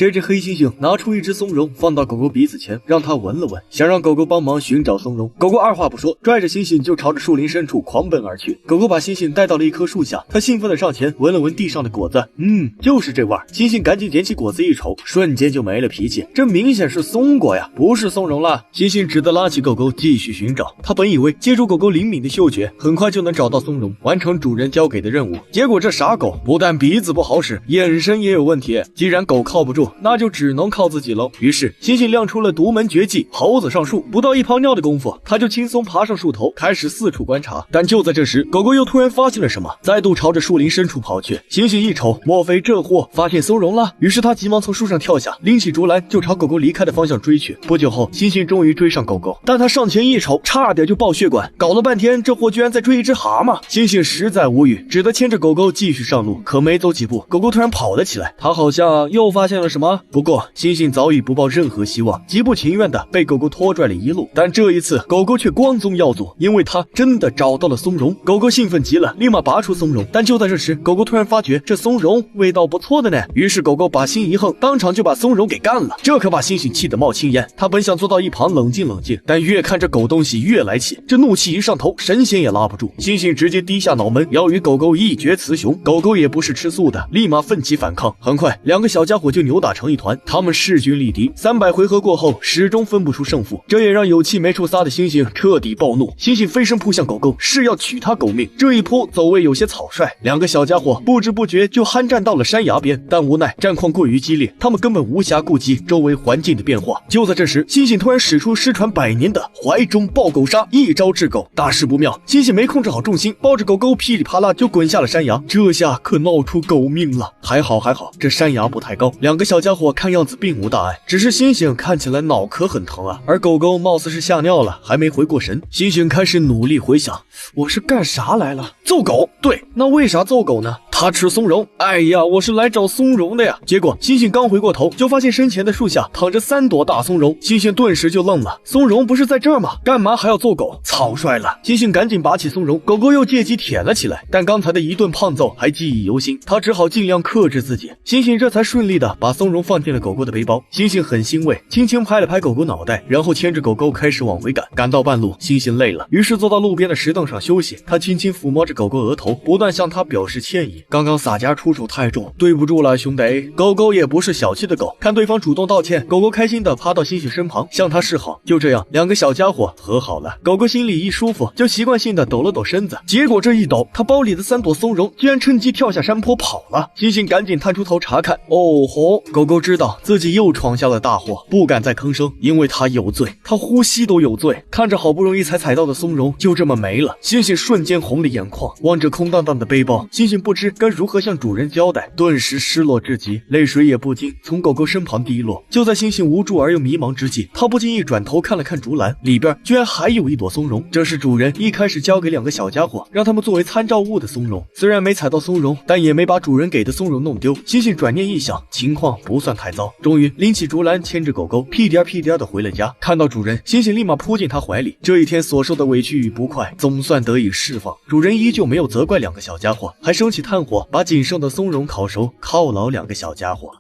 這只黑猩猩拿出一只松茸放到狗狗鼻子前，让它聞了聞，想讓狗狗幫忙尋找松茸。狗狗二話不說，拽着猩猩就朝着樹林深處狂奔而去。狗狗把猩猩帶到了一棵樹下，它興奮地上前聞了聞地上的果子，就是這味兒。猩猩趕緊撿起果子一瞅，瞬間就沒了脾氣，這明顯是松果呀，不是松茸了。猩猩只得拉起狗狗繼續尋找。他本以為借助狗狗靈敏的嗅覺，很快就能找到松茸，完成主人交給的任務。結果這傻狗不但鼻子不好使，眼神也有問題。既然狗靠不住，那就只能靠自己嘍。於是猩猩亮出了獨門絕技猴子上樹，不到一泡尿的功夫，他就輕鬆爬上樹頭，開始四處觀察。但就在這時，狗狗又突然發現了什麼，再度朝着樹林深處跑去。猩猩一瞅，莫非這貨發現松茸了？於是他急忙從樹上跳下，拎起竹籃就朝狗狗離開的方向追去。不久後，猩猩終於追上狗狗，但他上前一瞅，差點就爆血管。搞了半天，這貨居然在追一只蛤蟆。猩猩實在無語，只得牽着狗狗繼續上路。可沒走幾步，狗狗突然跑了起來，他好像又發現了什麼。不過猩猩早已不抱任何希望，極不情願地被狗狗拖拽了一路。但這一次，狗狗卻光宗耀祖，因為它真的找到了松茸。狗狗興奮極了，立馬拔出松茸。但就在這時，狗狗突然發覺這松茸味道不錯的呢。於是狗狗把心一橫，當場就把松茸給幹了。這可把猩猩氣得冒青煙。他本想坐到一旁冷靜冷靜，但越看這狗東西越來氣，這怒氣一上頭，神仙也拉不住。猩猩直接低下腦門，要與狗狗一決雌雄。狗狗也不是吃素的，立馬奮起反抗。很快，两個小家伙就扭打成一團，他們勢均力敵。300回合過後，始終分不出勝負，這也讓有氣沒處撒的猩猩徹底暴怒。猩猩飛身撲向狗狗，是要取他狗命。這一撲走位有些草率，兩個小家伙不知不覺就酣戰到了山崖邊。但無奈戰況過於激烈，他們根本無暇顧及周圍環境的變化。就在這時，猩猩突然使出失傳100年的懷中抱狗殺，一招制狗。大事不妙，猩猩沒控制好重心，抱着狗狗噼里啪啦就滾下了山崖。這下可鬧出狗命了。還好，這山崖不太高，兩個小家伙看樣子並無大礙，只是猩猩看起來腦殼很疼啊，而狗狗貌似是嚇尿了，還沒回過神。猩猩開始努力回想，我是幹啥來了？揍狗？对，那為啥揍狗呢？他吃松茸，哎呀，我是來找松茸的呀。結果猩猩剛回過頭，就發現身前的樹下躺着3朵大松茸。猩猩頓時就愣了，松茸不是在這兒嗎？幹嘛還要揍狗？草率了。猩猩趕緊拔起松茸，狗狗又借機舔了起來。但剛才的一頓胖揍還記憶猶新，他只好盡量克制自己。猩猩這才順利的把松茸放進了狗狗的背包。猩猩很欣慰，輕輕拍了拍狗狗腦袋，然後牽着狗狗開始往回趕。趕到半路，猩猩累了，於是坐到路邊的石凳上休息。他輕輕撫摸着狗狗額頭，不斷向他表示歉意。剛剛洒家出手太重，對不住了兄弟。狗狗也不是小氣的狗，看對方主動道歉，狗狗開心的趴到猩猩身旁向他示好。就這樣，两個小家伙和好了。狗狗心裡一舒服，就習慣性的抖了抖身子。結果這一抖，他包裡的3朵松茸居然趁機跳下山坡跑了。猩猩趕緊探出頭查看，哦吼！狗狗知道自己又闖下了大禍，不敢再吭聲，因為他有罪，他呼吸都有罪。看着好不容易才采到的松茸就这麼沒了，猩猩瞬間紅了眼眶，望着空蕩蕩的背包，猩猩不知該如何向主人交代，頓時失落至極，淚水也不禁從狗狗身旁滴落。就在猩猩無助而又迷茫之際，他不經意轉頭看了看竹籃，裡邊居然還有1朵松茸，這是主人一開始交給兩個小家伙，讓他們作為參照物的松茸。雖然沒採到松茸，但也沒把主人給的松茸弄丟。猩猩轉念一想，情況不算太糟，終於拎起竹籃牽着狗狗屁顛屁顛的回了家。看到主人，猩猩立馬撲進他懷裡，這一天所受的委屈與不快總算得以釋放。主人依舊沒有責怪兩個小家伙，還升起炭火，把僅剩的松茸烤熟，犒勞兩個小家伙。